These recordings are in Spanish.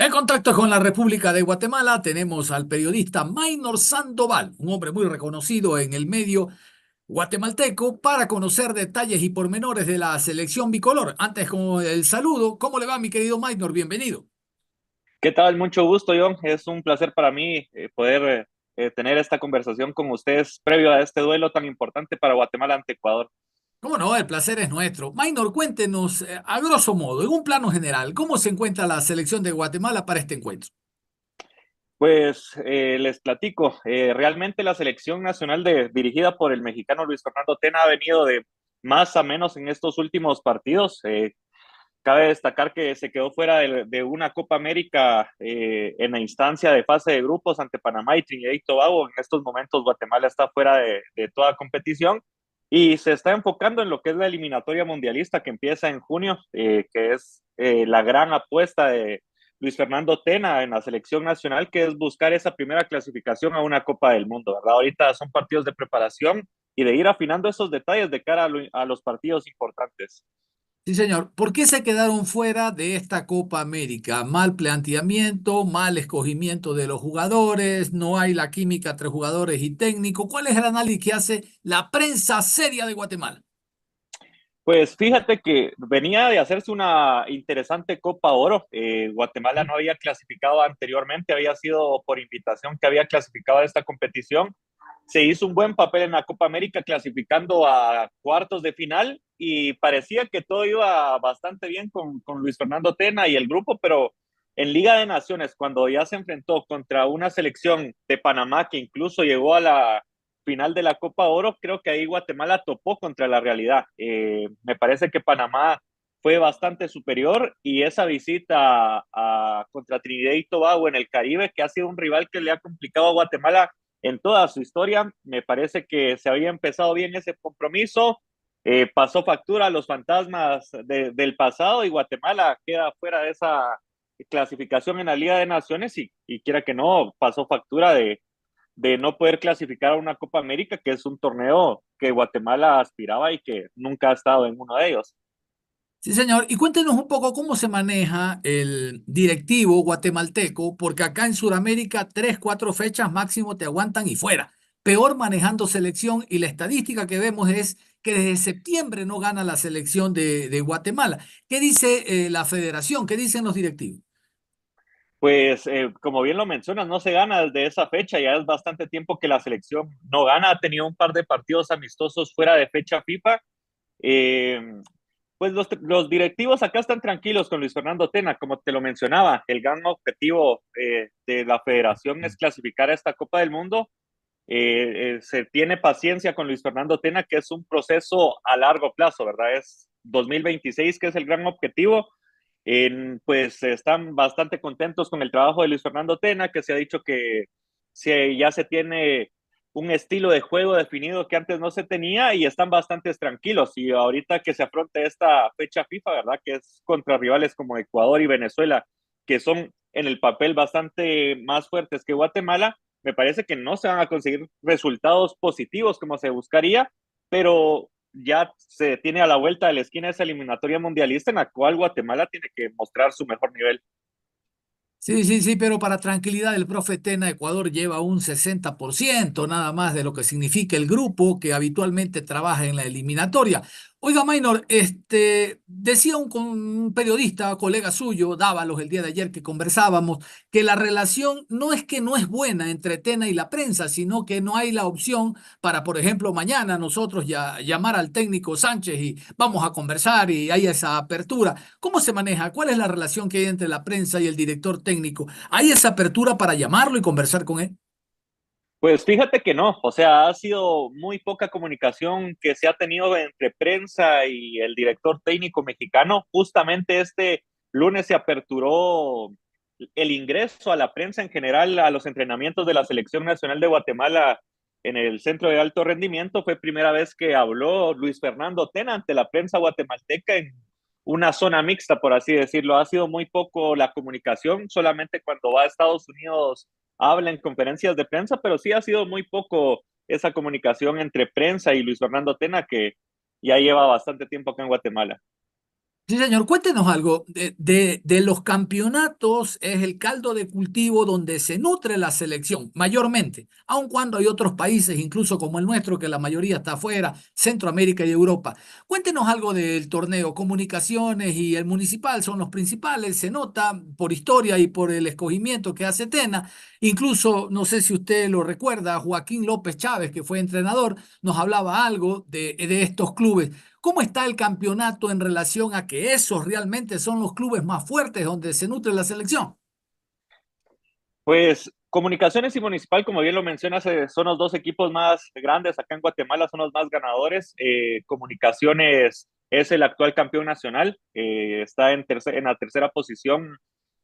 En contacto con la República de Guatemala tenemos al periodista Maynor Sandoval, un hombre muy reconocido en el medio guatemalteco, para conocer detalles y pormenores de la selección bicolor. Antes, con el saludo, ¿cómo le va, mi querido Maynor? Bienvenido. ¿Qué tal? Mucho gusto, John. Es un placer para mí poder tener esta conversación con ustedes previo a este duelo tan importante para Guatemala ante Ecuador. ¿Cómo no? El placer es nuestro. Maynor, cuéntenos, a grosso modo, en un plano general, ¿cómo se encuentra la selección de Guatemala para este encuentro? Pues les platico, realmente la selección nacional dirigida por el mexicano Luis Fernando Tena ha venido de más a menos en estos últimos partidos. Cabe destacar que se quedó fuera de una Copa América en la instancia de fase de grupos ante Panamá y Trinidad y Tobago. En estos momentos Guatemala está fuera de toda competición y se está enfocando en lo que es la eliminatoria mundialista que empieza en junio, que es la gran apuesta de Luis Fernando Tena en la selección nacional, que es buscar esa primera clasificación a una Copa del Mundo, ¿verdad? Ahorita son partidos de preparación y de ir afinando esos detalles de cara a los partidos importantes. Sí, señor. ¿Por qué se quedaron fuera de esta Copa América? Mal planteamiento, mal escogimiento de los jugadores, no hay la química entre jugadores y técnico. ¿Cuál es el análisis que hace la prensa seria de Guatemala? Pues fíjate que venía de hacerse una interesante Copa Oro. Guatemala ¿Mm? no había clasificado anteriormente, había sido por invitación que había clasificado a esta competición. Se hizo un buen papel en la Copa América clasificando a cuartos de final y parecía que todo iba bastante bien con Luis Fernando Tena y el grupo, pero en Liga de Naciones, cuando ya se enfrentó contra una selección de Panamá que incluso llegó a la final de la Copa Oro, creo que ahí Guatemala topó contra la realidad. Me parece que Panamá fue bastante superior y esa visita contra Trinidad y Tobago en el Caribe, que ha sido un rival que le ha complicado a Guatemala en toda su historia, me parece que se había empezado bien ese compromiso, pasó factura a los fantasmas del pasado y Guatemala queda fuera de esa clasificación en la Liga de Naciones y quiera que no, pasó factura de no poder clasificar a una Copa América, que es un torneo que Guatemala aspiraba y que nunca ha estado en uno de ellos. Sí, señor. Y cuéntenos un poco cómo se maneja el directivo guatemalteco, porque acá en Sudamérica 3, 4 fechas máximo te aguantan y fuera. Peor manejando selección y la estadística que vemos es que desde septiembre no gana la selección de Guatemala. ¿Qué dice la federación? ¿Qué dicen los directivos? Pues como bien lo mencionas, no se gana desde esa fecha, ya es bastante tiempo que la selección no gana, ha tenido un par de partidos amistosos fuera de fecha FIFA. Eh, pues los directivos acá están tranquilos con Luis Fernando Tena, como te lo mencionaba, el gran objetivo de la federación es clasificar a esta Copa del Mundo. Se tiene paciencia con Luis Fernando Tena, que es un proceso a largo plazo, ¿verdad? Es 2026, que es el gran objetivo. Pues están bastante contentos con el trabajo de Luis Fernando Tena, que se ha dicho que ya se tiene un estilo de juego definido que antes no se tenía y están bastante tranquilos. Y ahorita que se afronta esta fecha FIFA, ¿verdad? Que es contra rivales como Ecuador y Venezuela, que son en el papel bastante más fuertes que Guatemala, me parece que no se van a conseguir resultados positivos como se buscaría, pero ya se tiene a la vuelta de la esquina esa eliminatoria mundialista en la cual Guatemala tiene que mostrar su mejor nivel. Sí, sí, sí, pero para tranquilidad, el profe Tena Ecuador lleva un 60% nada más de lo que significa el grupo que habitualmente trabaja en la eliminatoria. Oiga, Maynor, decía un periodista, colega suyo, Dávalos, el día de ayer que conversábamos, que la relación no es que no es buena entre Tena y la prensa, sino que no hay la opción para, por ejemplo, mañana nosotros llamar al técnico Sánchez y vamos a conversar y hay esa apertura. ¿Cómo se maneja? ¿Cuál es la relación que hay entre la prensa y el director técnico? ¿Hay esa apertura para llamarlo y conversar con él? Pues fíjate que no, o sea, ha sido muy poca comunicación que se ha tenido entre prensa y el director técnico mexicano. Justamente este lunes se aperturó el ingreso a la prensa en general a los entrenamientos de la Selección Nacional de Guatemala en el Centro de Alto Rendimiento. Fue primera vez que habló Luis Fernando Tena ante la prensa guatemalteca en una zona mixta, por así decirlo. Ha sido muy poco la comunicación, solamente cuando va a Estados Unidos habla en conferencias de prensa, pero sí ha sido muy poco esa comunicación entre prensa y Luis Fernando Tena, que ya lleva bastante tiempo acá en Guatemala. Sí, señor, cuéntenos algo. De los campeonatos es el caldo de cultivo donde se nutre la selección, mayormente, aun cuando hay otros países, incluso como el nuestro, que la mayoría está afuera, Centroamérica y Europa. Cuéntenos algo del torneo. Comunicaciones y el Municipal son los principales, se nota por historia y por el escogimiento que hace Tena. Incluso, no sé si usted lo recuerda, Joaquín López Chávez, que fue entrenador, nos hablaba algo de estos clubes. ¿Cómo está el campeonato en relación a que esos realmente son los clubes más fuertes donde se nutre la selección? Pues Comunicaciones y Municipal, como bien lo mencionas, son los dos equipos más grandes acá en Guatemala, son los más ganadores. Comunicaciones es el actual campeón nacional, está en la tercera posición,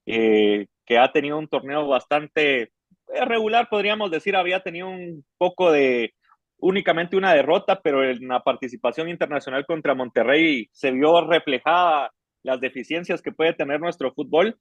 que ha tenido un torneo bastante regular, podríamos decir, había tenido un poco de únicamente una derrota, pero en la participación internacional contra Monterrey se vio reflejada las deficiencias que puede tener nuestro fútbol.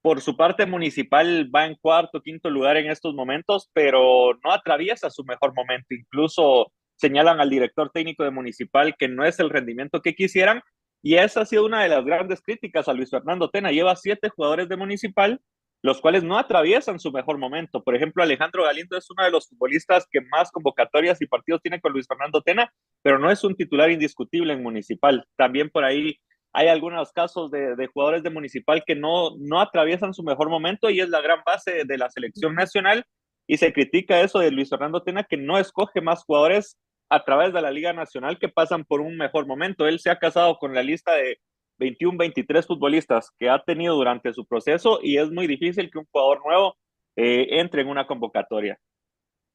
Por su parte, Municipal va en cuarto, quinto lugar en estos momentos, pero no atraviesa su mejor momento. Incluso señalan al director técnico de Municipal que no es el rendimiento que quisieran. Y esa ha sido una de las grandes críticas a Luis Fernando Tena. Lleva 7 jugadores de Municipal, los cuales no atraviesan su mejor momento. Por ejemplo, Alejandro Galindo es uno de los futbolistas que más convocatorias y partidos tiene con Luis Fernando Tena, pero no es un titular indiscutible en Municipal. También por ahí hay algunos casos de jugadores de Municipal que no atraviesan su mejor momento y es la gran base de la selección nacional. Y se critica eso de Luis Fernando Tena, que no escoge más jugadores a través de la Liga Nacional que pasan por un mejor momento. Él se ha casado con la lista de 21, 23 futbolistas que ha tenido durante su proceso y es muy difícil que un jugador nuevo entre en una convocatoria.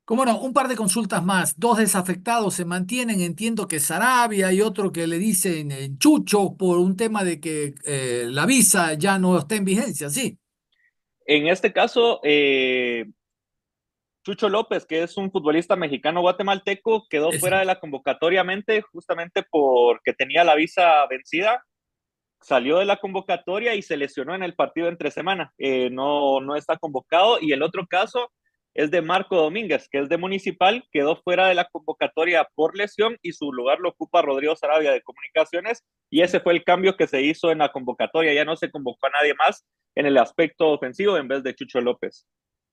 Cómo no, un par de consultas más. Dos desafectados se mantienen. Entiendo que Sarabia y otro que le dicen Chucho por un tema de que la visa ya no está en vigencia, sí. En este caso, Chucho López, que es un futbolista mexicano guatemalteco, quedó Ese fuera de mismo. la convocatoria justamente porque tenía la visa vencida, salió de la convocatoria y se lesionó en el partido entre semana. No está convocado. Y el otro caso es de Marco Domínguez, que es de Municipal, quedó fuera de la convocatoria por lesión y su lugar lo ocupa Rodrigo Sarabia de Comunicaciones. Y ese fue el cambio que se hizo en la convocatoria. Ya no se convocó a nadie más en el aspecto ofensivo en vez de Chucho López.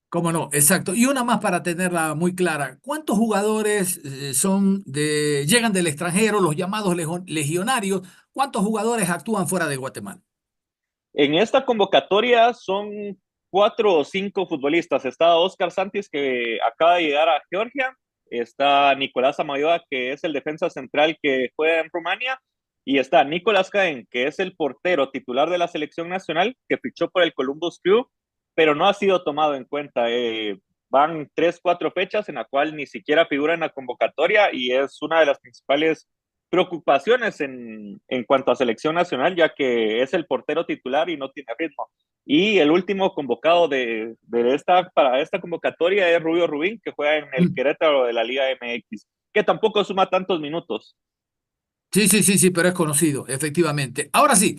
Cómo no, exacto. Y una más para tenerla muy clara. ¿Cuántos jugadores llegan del extranjero, los llamados legionarios? ¿Cuántos jugadores actúan fuera de Guatemala? En esta convocatoria son 4 o 5 futbolistas. Está Oscar Santis, que acaba de llegar a Georgia. Está Nicolás Amayoa, que es el defensa central que juega en Rumania. Y está Nicolás Caen, que es el portero titular de la selección nacional, que fichó por el Columbus Crew, pero no ha sido tomado en cuenta. Van 3, 4 fechas en la cual ni siquiera figura en la convocatoria y es una de las principales preocupaciones en cuanto a selección nacional, ya que es el portero titular y no tiene ritmo. Y el último convocado para esta convocatoria es Rubio Rubín, que juega en el Querétaro de la Liga MX, que tampoco suma tantos minutos. Sí, sí, sí, sí, pero es conocido, efectivamente. Ahora sí,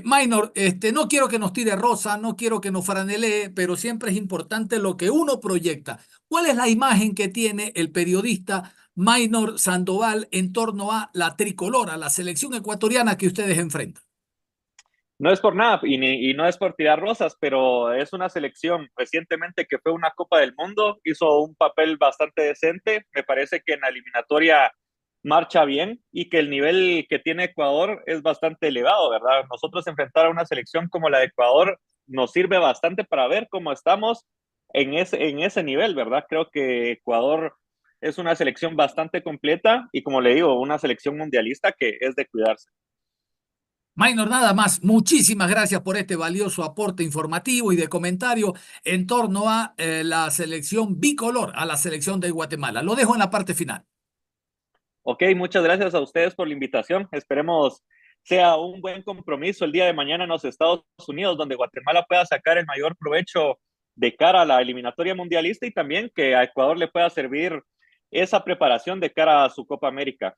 Minor, no quiero que nos tire rosa, no quiero que nos franelee, pero siempre es importante lo que uno proyecta. ¿Cuál es la imagen que tiene el periodista Minor Sandoval en torno a la tricolor, a la selección ecuatoriana que ustedes enfrentan? No es por nada y no es por tirar rosas, pero es una selección recientemente que fue una Copa del Mundo, hizo un papel bastante decente, me parece que en la eliminatoria marcha bien y que el nivel que tiene Ecuador es bastante elevado, ¿verdad? Nosotros enfrentar a una selección como la de Ecuador nos sirve bastante para ver cómo estamos en ese nivel, ¿verdad? Creo que Ecuador es una selección bastante completa y como le digo, una selección mundialista que es de cuidarse. Minor, nada más, muchísimas gracias por este valioso aporte informativo y de comentario en torno a la selección bicolor, a la selección de Guatemala. Lo dejo en la parte final. Ok, muchas gracias a ustedes por la invitación. Esperemos sea un buen compromiso el día de mañana en los Estados Unidos, donde Guatemala pueda sacar el mayor provecho de cara a la eliminatoria mundialista y también que a Ecuador le pueda servir esa preparación de cara a su Copa América.